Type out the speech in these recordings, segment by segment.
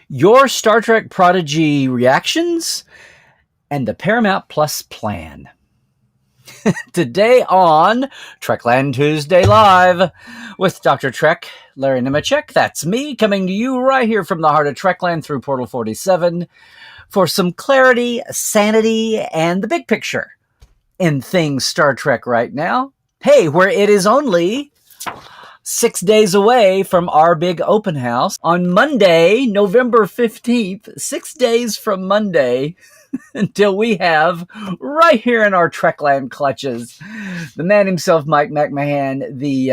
your Star Trek Prodigy reactions, and the Paramount Plus plan. Today on Trekland Tuesday Live with Dr. Trek, Larry Nemecek. That's me coming to you right here from the heart of Trekland through Portal 47 for some clarity, sanity, and the big picture in things Star Trek right now. Hey, where it is only 6 days away from our big open house on Monday, November 15th, 6 days from Monday until we have right here in our Trekland clutches the man himself, Mike McMahon, the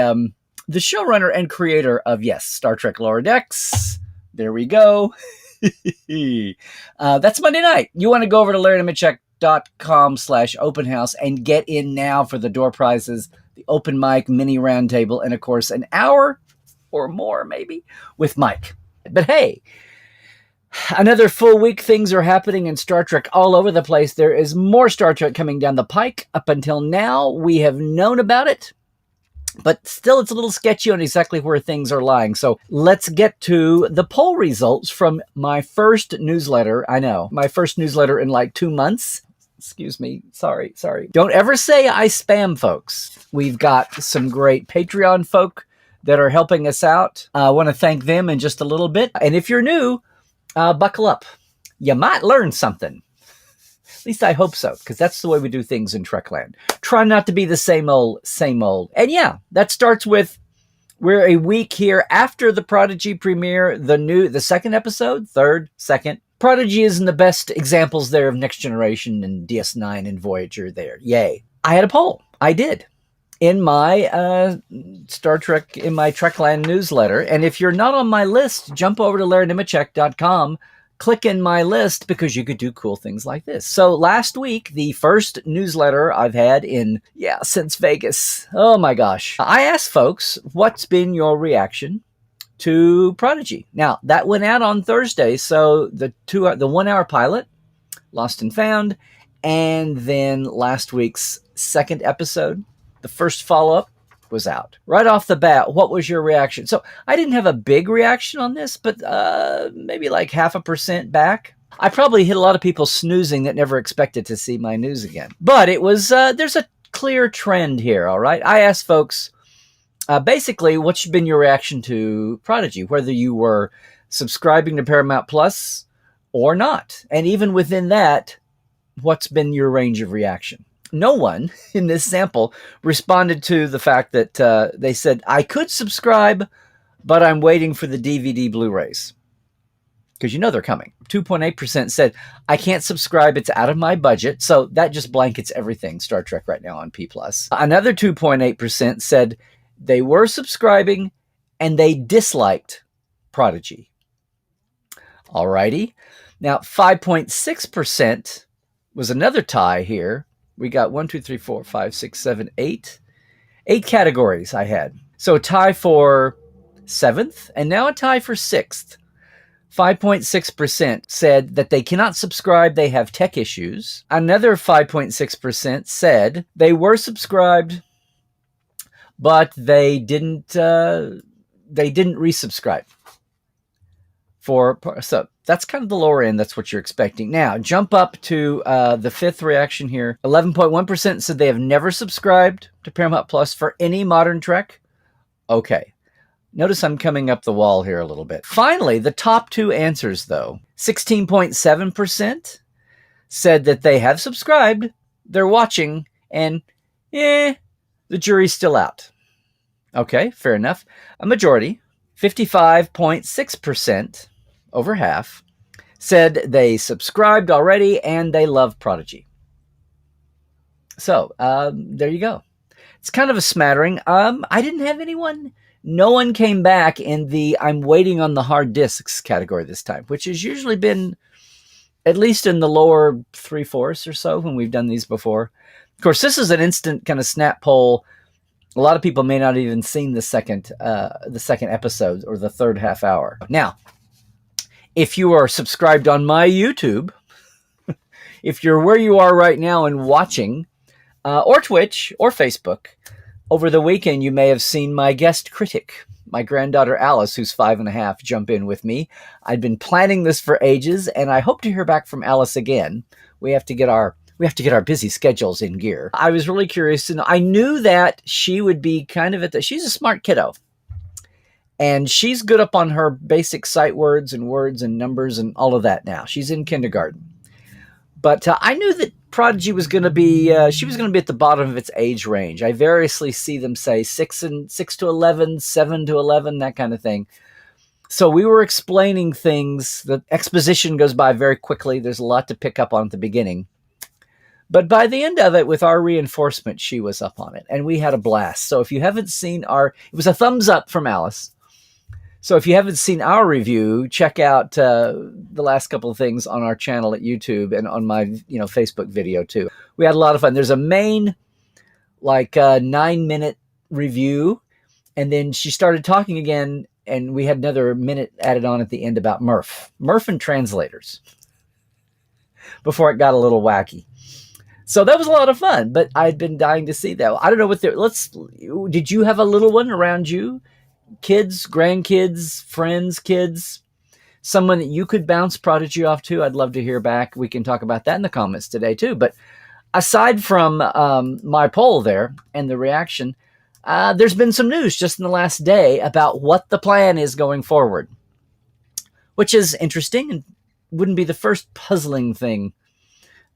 showrunner and creator of, yes, Star Trek Lower Decks. There we go. That's Monday night. You want to go over to LarryNemecek.com/open house and get in now for the door prizes, the open mic, mini roundtable, and of course an hour or more maybe with Mike. But hey, another full week. Things are happening in Star Trek all over the place. There is more Star Trek coming down the pike. Up until now, we have known about it, but still it's a little sketchy on exactly where things are lying. So let's get to the poll results from my first newsletter. I know, my first newsletter in like 2 months. Excuse me. Sorry. Don't ever say I spam, folks. We've got some great Patreon folk that are helping us out. I want to thank them in just a little bit. And if you're new, buckle up. You might learn something. At least I hope so, because that's the way we do things in Trekland. Try not to be the same old. And yeah, that starts with, we're a week here after the Prodigy premiere, the second episode, second. Prodigy is in the best examples there of Next Generation and DS9 and Voyager there. Yay. I had a poll. I did. In my Star Trek, in my Trekland newsletter. And if you're not on my list, jump over to LarryNemecek.com, click in my list, because you could do cool things like this. So last week, the first newsletter I've had since Vegas. Oh my gosh. I asked folks, what's been your reaction to Prodigy? Now, that went out on Thursday. So the 1 hour pilot, Lost and Found, and then last week's second episode, the first follow-up, was out. Right off the bat, what was your reaction? So I didn't have a big reaction on this, but maybe like 0.5% back. I probably hit a lot of people snoozing that never expected to see my news again. But it was, there's a clear trend here, all right? I asked folks, basically, what's been your reaction to Prodigy, whether you were subscribing to Paramount Plus or not. And even within that, what's been your range of reaction? No one in this sample responded to the fact that they said, I could subscribe, but I'm waiting for the DVD Blu-rays. Because you know they're coming. 2.8% said, I can't subscribe, it's out of my budget. So that just blankets everything Star Trek right now on P+. Another 2.8% said they were subscribing and they disliked Prodigy. Alrighty. Now, 5.6% was another tie here. We got 1, 2, 3, 4, 5, 6, 7, 8. 8 categories I had. So a tie for 7th and now a tie for 6th. 5.6% said that they cannot subscribe, they have tech issues. Another 5.6% said they were subscribed, but they didn't resubscribe. So that's kind of the lower end. That's what you're expecting. Now, jump up to the 5th reaction here. 11.1% said they have never subscribed to Paramount Plus for any modern Trek. Okay. Notice I'm coming up the wall here a little bit. Finally, the top 2 answers, though. 16.7% said that they have subscribed, they're watching, and the jury's still out. Okay, fair enough. A majority, 55.6%, over half, said they subscribed already and they love Prodigy. So, there you go. It's kind of a smattering. I didn't have anyone. No one came back in the I'm waiting on the hard discs category this time, which has usually been at least in the lower 3/4 or so when we've done these before. Of course, this is an instant kind of snap poll. A lot of people may not have even seen the second episode or the third half hour. Now, if you are subscribed on my YouTube, if you're where you are right now and watching, or Twitch or Facebook, Over the weekend, you may have seen my guest critic, my granddaughter Alice, who's 5.5, jump in with me. I'd been planning this for ages, and I hope to hear back from Alice again. We have to get our busy schedules in gear. I was really curious to know. I knew that she would be kind of she's a smart kiddo. And she's good up on her basic sight words and numbers and all of that now. She's in kindergarten. But I knew that Prodigy was going to be, she was going to be at the bottom of its age range. I variously see them say 6 to 11, 7 to 11, that kind of thing. So we were explaining things. The exposition goes by very quickly. There's a lot to pick up on at the beginning. But by the end of it, with our reinforcement, she was up on it. And we had a blast. So if you haven't seen it was a thumbs up from Alice. So if you haven't seen our review, check out the last couple of things on our channel at YouTube and on my Facebook video too. We had a lot of fun. There's a main 9-minute review, and then she started talking again, and we had another minute added on at the end about Murph and translators before it got a little wacky. So that was a lot of fun, but I'd been dying to see that. I don't know did you have a little one around you? Kids, grandkids, friends, kids, someone that you could bounce Prodigy off to? I'd love to hear back. We can talk about that in the comments today too. But aside from my poll there and the reaction, there's been some news just in the last day about what the plan is going forward, which is interesting and wouldn't be the first puzzling thing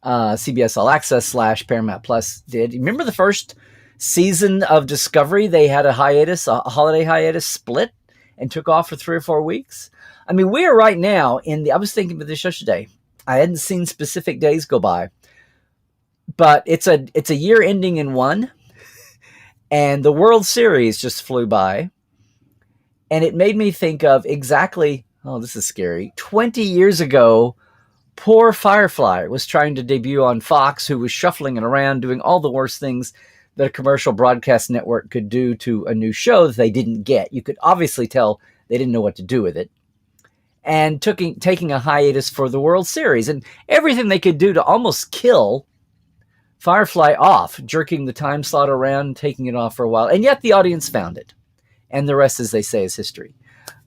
CBS All Access / Paramount Plus did. Remember the first season of Discovery? They had a holiday hiatus split and took off for 3 or 4 weeks. I mean, we are right now I was thinking about this yesterday. I hadn't seen specific days go by, but it's a year ending in one, and the World Series just flew by, and it made me think of exactly, this is scary, 20 years ago, poor Firefly was trying to debut on Fox, who was shuffling it around, doing all the worst things that a commercial broadcast network could do to a new show that they didn't get. You could obviously tell they didn't know what to do with it. And taking a hiatus for the World Series. And everything they could do to almost kill Firefly off, jerking the time slot around, taking it off for a while. And yet the audience found it. And the rest, as they say, is history.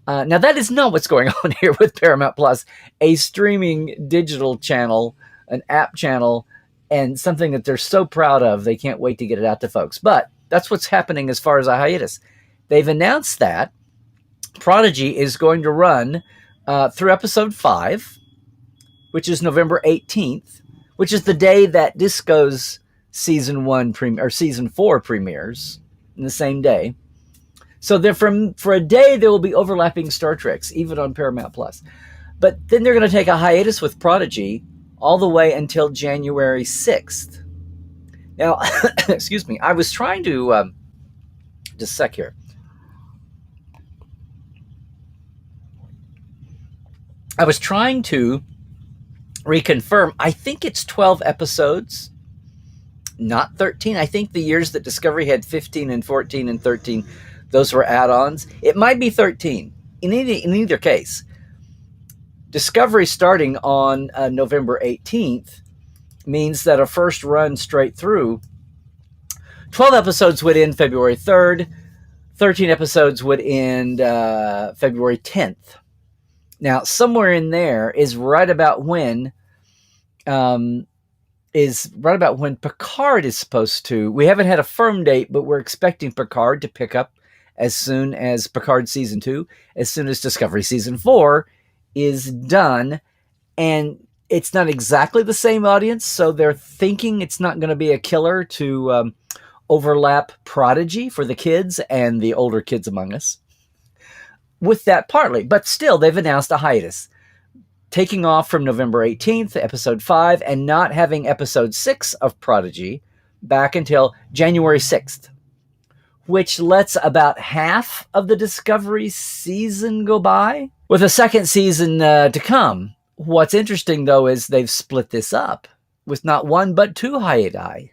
Now, that is not what's going on here with Paramount Plus, a streaming digital channel, an app channel, and something that they're so proud of, they can't wait to get it out to folks. But that's what's happening as far as a hiatus. They've announced that Prodigy is going to run through episode 5, which is November 18th, which is the day that Disco's season 4 premieres in the same day. So for a day, there will be overlapping Star Treks, even on Paramount Plus. But then they're going to take a hiatus with Prodigy all the way until January 6th. Now, excuse me, I was trying to, just a sec here. I was trying to reconfirm, I think it's 12 episodes, not 13. I think the years that Discovery had 15 and 14 and 13, those were add-ons. It might be 13. In either case, Discovery starting on November 18th means that a first run straight through, 12 episodes would end February 3rd, 13 episodes would end February 10th. Now, somewhere in there is right about when Picard is supposed to. We haven't had a firm date, but we're expecting Picard to pick up as soon as Picard season 2, as soon as Discovery season 4 is done. And it's not exactly the same audience, so they're thinking it's not going to be a killer to overlap Prodigy for the kids and the older kids among us. With that partly, but still, they've announced a hiatus, taking off from November 18th, episode 5, and not having episode 6 of Prodigy back until January 6th, which lets about half of the Discovery season go by, with a second season to come. What's interesting, though, is they've split this up with not one but 2 hiati.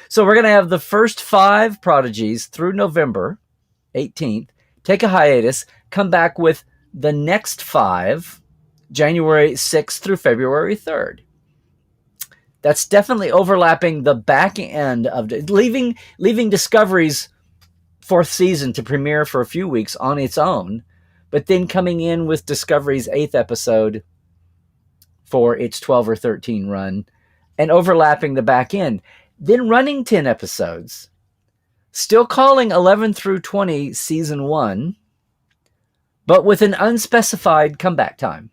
So we're going to have the first 5 Prodigies through November 18th, take a hiatus, come back with the next 5, January 6th through February 3rd. That's definitely overlapping the back end of leaving Discovery's fourth season to premiere for a few weeks on its own, but then coming in with Discovery's 8th episode for its 12 or 13 run and overlapping the back end, then running 10 episodes, still calling 11 through 20 season 1, but with an unspecified comeback time.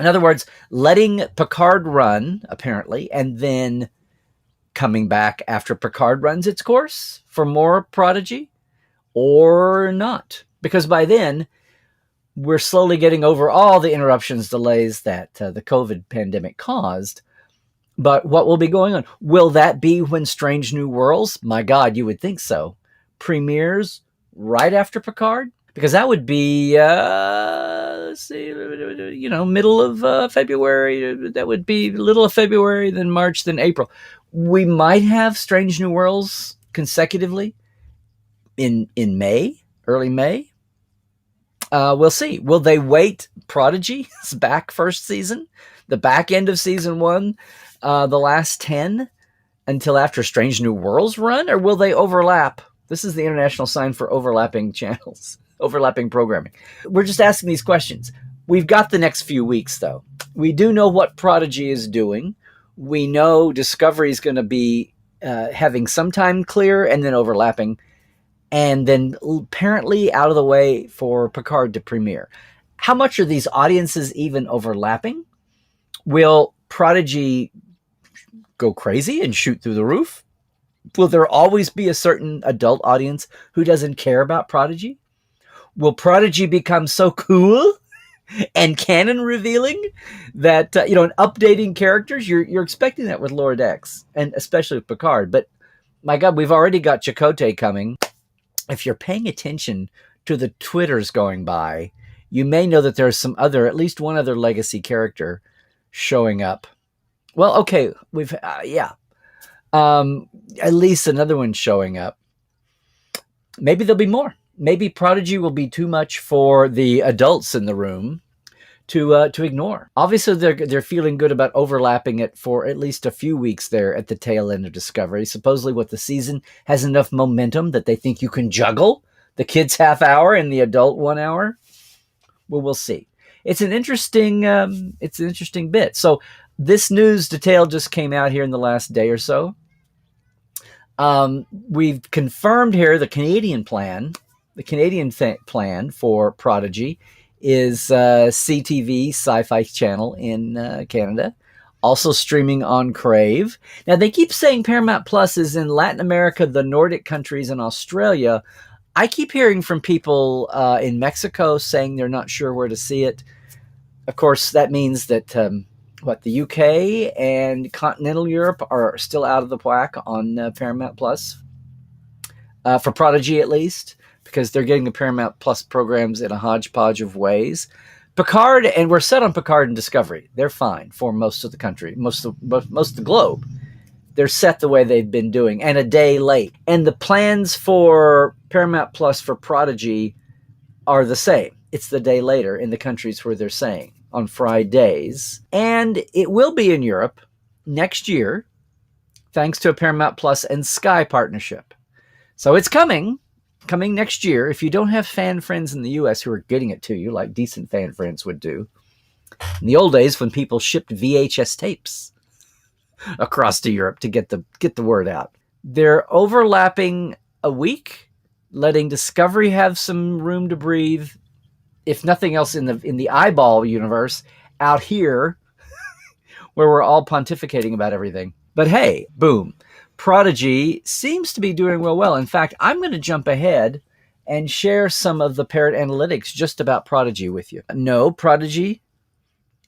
In other words, letting Picard run, apparently, and then coming back after Picard runs its course for more Prodigy, or not. Because by then, we're slowly getting over all the interruptions, delays that the COVID pandemic caused. But what will be going on? Will that be when Strange New Worlds, my God, you would think so, premieres right after Picard? Because that would be, middle of February. That would be middle of February, then March, then April. We might have Strange New Worlds consecutively in May, early May. We'll see. Will they wait Prodigy's back first season, the back end of season 1, the last 10, until after Strange New Worlds run, or will they overlap? This is the international sign for overlapping channels, overlapping programming. We're just asking these questions. We've got the next few weeks, though. We do know what Prodigy is doing. We know Discovery is going to be having some time clear and then overlapping, and then apparently out of the way for Picard to premiere. How much are these audiences even overlapping? Will Prodigy go crazy and shoot through the roof? Will there always be a certain adult audience who doesn't care about Prodigy? Will Prodigy become so cool and canon revealing that, and updating characters? You're expecting that with Lower Decks, and especially with Picard. But my God, we've already got Chakotay coming. If you're paying attention to the Twitters going by, you may know that there's at least one other legacy character showing up. Well, okay, we've, at least another one showing up. Maybe there'll be more. Maybe Prodigy will be too much for the adults in the room to ignore. Obviously, they're feeling good about overlapping it for at least a few weeks there at the tail end of Discovery. Supposedly, what the season has enough momentum that they think you can juggle the kids' half hour and the adult 1 hour. Well, we'll see. It's an interesting bit. So this news detail just came out here in the last day or so. We've confirmed here the Canadian plan. The Canadian plan for Prodigy is CTV Sci-Fi Channel in Canada, also streaming on Crave. Now, they keep saying Paramount Plus is in Latin America, the Nordic countries, and Australia. I keep hearing from people in Mexico saying they're not sure where to see it. Of course, that means that the UK and continental Europe are still out of the whack on Paramount Plus, for Prodigy at least, because they're getting the Paramount Plus programs in a hodgepodge of ways. Picard, and we're set on Picard and Discovery. They're fine for most of the country, most of the globe. They're set the way they've been doing, and a day late. And the plans for Paramount Plus for Prodigy are the same. It's the day later in the countries where they're saying, on Fridays. And it will be in Europe next year, thanks to a Paramount Plus and Sky partnership. So it's coming next year. If you don't have fan friends in the US who are getting it to you, like decent fan friends would do, in the old days when people shipped VHS tapes across to Europe to get the word out. They're overlapping a week, letting Discovery have some room to breathe, if nothing else in the eyeball universe, out here where we're all pontificating about everything. But hey, boom. Prodigy seems to be doing real well. In fact, I'm going to jump ahead and share some of the Parrot analytics just about Prodigy with you. No, Prodigy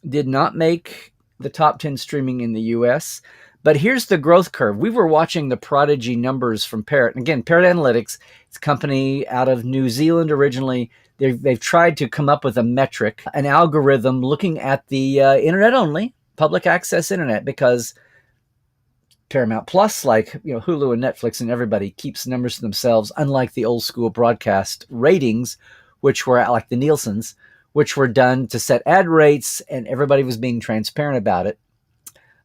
did not make the top 10 streaming in the US, but here's the growth curve. We were watching the Prodigy numbers from Parrot. And again, Parrot Analytics, it's a company out of New Zealand originally. They've tried to come up with a metric, an algorithm looking at the internet only, public access internet, because Paramount Plus, like Hulu and Netflix and everybody, keeps numbers to themselves, unlike the old school broadcast ratings, which were like the Nielsen's, which were done to set ad rates, and everybody was being transparent about it.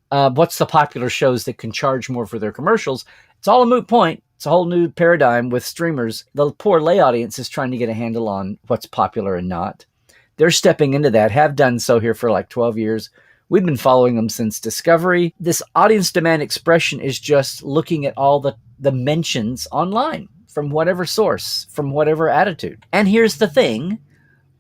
what's the popular shows that can charge more for their commercials? It's all a moot point. It's a whole new paradigm with streamers. The poor lay audience is trying to get a handle on what's popular and not. They're stepping into that, have done so here for like 12 years. We've been following them since Discovery. This audience demand expression is just looking at all the mentions online from whatever source, from whatever attitude. And here's the thing.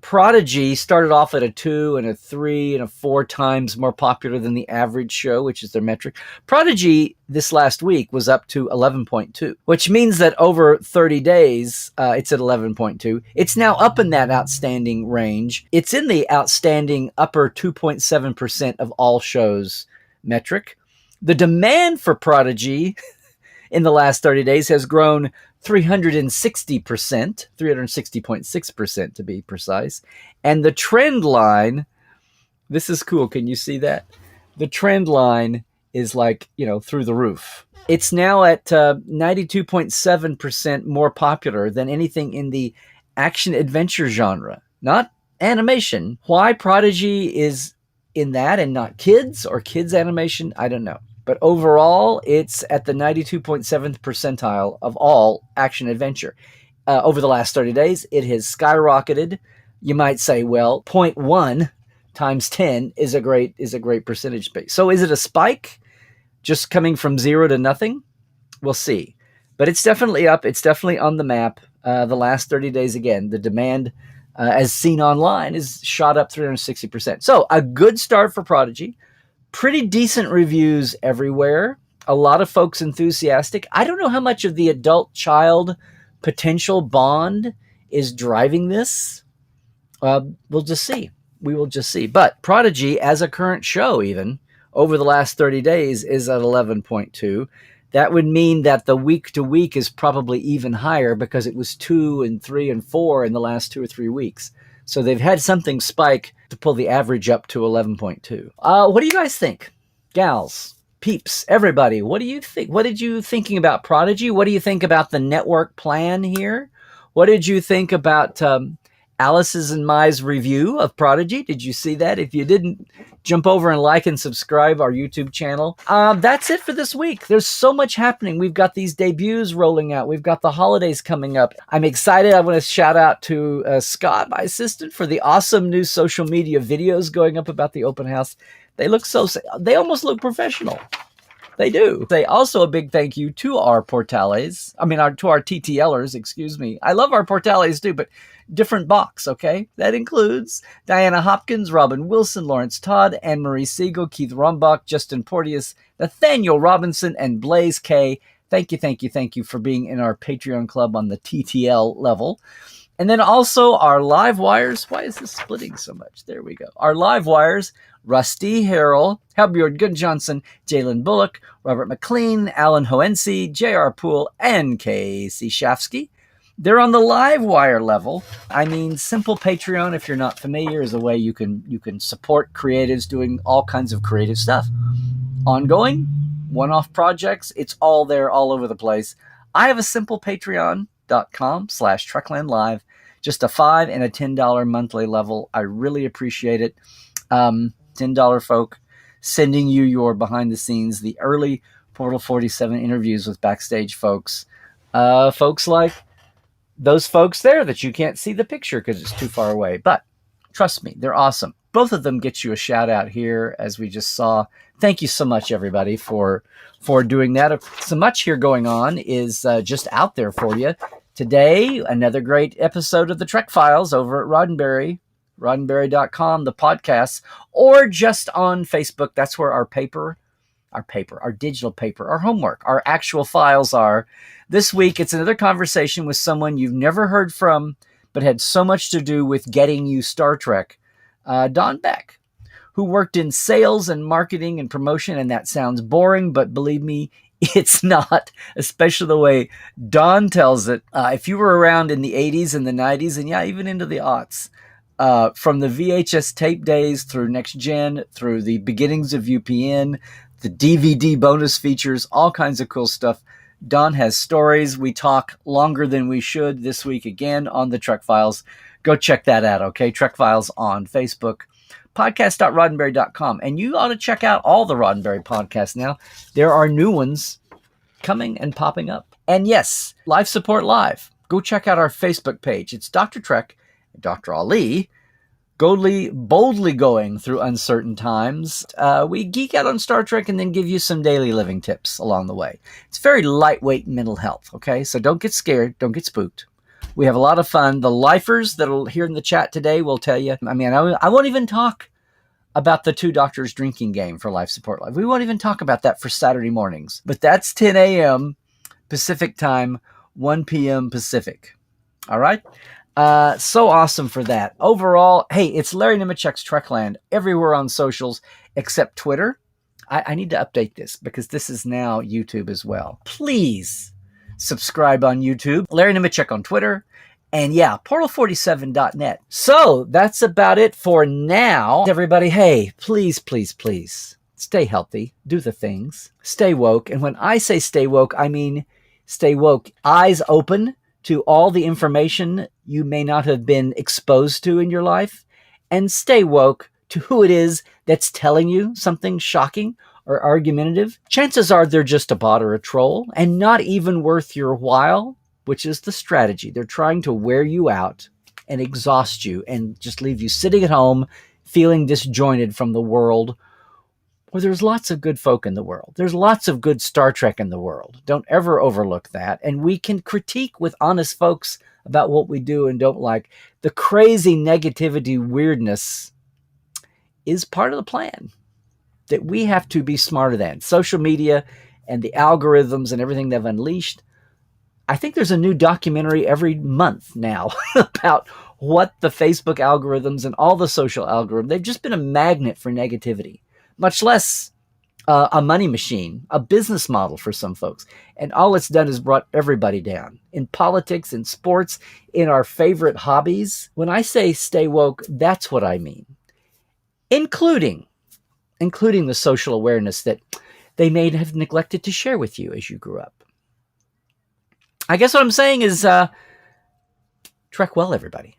Prodigy started off at a 2 and a 3 and a 4 times more popular than the average show, which is their metric. Prodigy this last week was up to 11.2, which means that over 30 days, it's at 11.2. It's now up in that outstanding range. It's in the outstanding upper 2.7% of all shows metric. The demand for Prodigy in the last 30 days has grown 360%, 360.6% to be precise. And the trend line, this is cool. Can you see that? The trend line is like, through the roof. It's now at 92.7% more popular than anything in the action adventure genre, not animation. Why Prodigy is in that and not kids or kids animation, I don't know. But overall, it's at the 92.7th percentile of all action adventure. Over the last 30 days, it has skyrocketed. You might say, well, 0.1 times 10 is a great percentage base. So is it a spike just coming from 0 to nothing? We'll see. But it's definitely up. It's definitely on the map. The last 30 days, again, the demand, as seen online, is shot up 360%. So a good start for Prodigy. Pretty decent reviews everywhere. A lot of folks enthusiastic. I don't know how much of the adult-child potential bond is driving this. We'll just see. We will just see. But Prodigy, as a current show even, over the last 30 days, is at 11.2. That would mean that the week-to-week is probably even higher because it was 2 and 3 and 4 in the last 2 or 3 weeks. So they've had something spike to pull the average up to 11.2. What do you guys think? Gals, peeps, everybody, what do you think? What did you thinking about Prodigy? What do you think about the network plan here? What did you think about Alice's and my review of Prodigy? Did you see that? If you didn't, jump over and like and subscribe our YouTube channel. That's it for this week. There's so much happening. We've got these debuts rolling out. We've got the holidays coming up. I'm excited. I want to shout out to Scott, my assistant, for the awesome new social media videos going up about the open house. They look they almost look professional. They do. Say also a big thank you to our Portales. To our TTLers, excuse me. I love our Portales too, but different box, okay? That includes Diana Hopkins, Robin Wilson, Lawrence Todd, Anne-Marie Siegel, Keith Rumbach, Justin Porteous, Nathaniel Robinson, and Blaze K. Thank you for being in our Patreon club on the TTL level. And then also our live wires. Why is this splitting so much? There we go. Our live wires, Rusty Harrell, Halbjord Gunjohnson, Jalen Bullock, Robert McLean, Alan Hoensi, J.R. Poole, and Casey Shafsky. They're on the live wire level. Simple Patreon, if you're not familiar, is a way you can support creatives doing all kinds of creative stuff. Ongoing, one-off projects, it's all there, all over the place. I have a simple patreon.com/TreklandLive, just a $5 and a $10 monthly level. I really appreciate it. $10 folk, sending you your behind the scenes, the early Portal 47 interviews with backstage folks. Folks like those folks there that you can't see the picture because it's too far away. But trust me, they're awesome. Both of them get you a shout out here, as we just saw. Thank you so much, everybody, for doing that. So much here going on is just out there for you. Today, another great episode of the Trek Files over at Roddenberry, roddenberry.com, the podcasts, or just on Facebook. That's where our digital paper, our homework, our actual files are. This week, it's another conversation with someone you've never heard from, but had so much to do with getting you Star Trek, Don Beck, who worked in sales and marketing and promotion, and that sounds boring, but believe me, it's not, especially the way Don tells it. If you were around in the 80s and the 90s, and yeah, even into the aughts, from the VHS tape days through Next Gen, through the beginnings of UPN, the DVD bonus features, all kinds of cool stuff. Don has stories. We talk longer than we should this week again on the Trek Files. Go check that out, okay? Trek Files on Facebook. podcast.roddenberry.com. And you ought to check out all the Roddenberry podcasts now. There are new ones coming and popping up. And yes, Life Support Live. Go check out our Facebook page. It's Dr. Trek and Dr. Ali, boldly going through uncertain times. We geek out on Star Trek and then give you some daily living tips along the way. It's very lightweight mental health, okay? So don't get scared. Don't get spooked. We have a lot of fun. The lifers that'll hear in the chat today will tell you. I mean, I won't even talk about the Two Doctors drinking game for Life Support Live. We won't even talk about that for Saturday mornings. But that's 10 a.m. Pacific time, 1 p.m. Pacific. All right? So awesome for that. Overall, hey, it's Larry Nemecek's Trekland everywhere on socials except Twitter. I need to update this because this is now YouTube as well. Please subscribe on YouTube. Larry Nemecek on Twitter. And yeah, portal47.net. So that's about it for now. Everybody, hey, please, please, please stay healthy. Do the things. Stay woke. And when I say stay woke, I mean stay woke. Eyes open to all the information you may not have been exposed to in your life. And stay woke to who it is that's telling you something shocking or argumentative. Chances are they're just a bot or a troll and not even worth your while, which is the strategy. They're trying to wear you out and exhaust you and just leave you sitting at home feeling disjointed from the world where there's lots of good folk in the world. There's lots of good Star Trek in the world. Don't ever overlook that. And we can critique with honest folks about what we do and don't like. The crazy negativity weirdness is part of the plan that we have to be smarter than. Social media and the algorithms and everything they've unleashed. I think there's a new documentary every month now about what the Facebook algorithms and all the social algorithms, they've just been a magnet for negativity, much less a money machine, a business model for some folks. And all it's done is brought everybody down in politics, in sports, in our favorite hobbies. When I say stay woke, that's what I mean, including the social awareness that they may have neglected to share with you as you grew up. I guess what I'm saying is, trek well, everybody.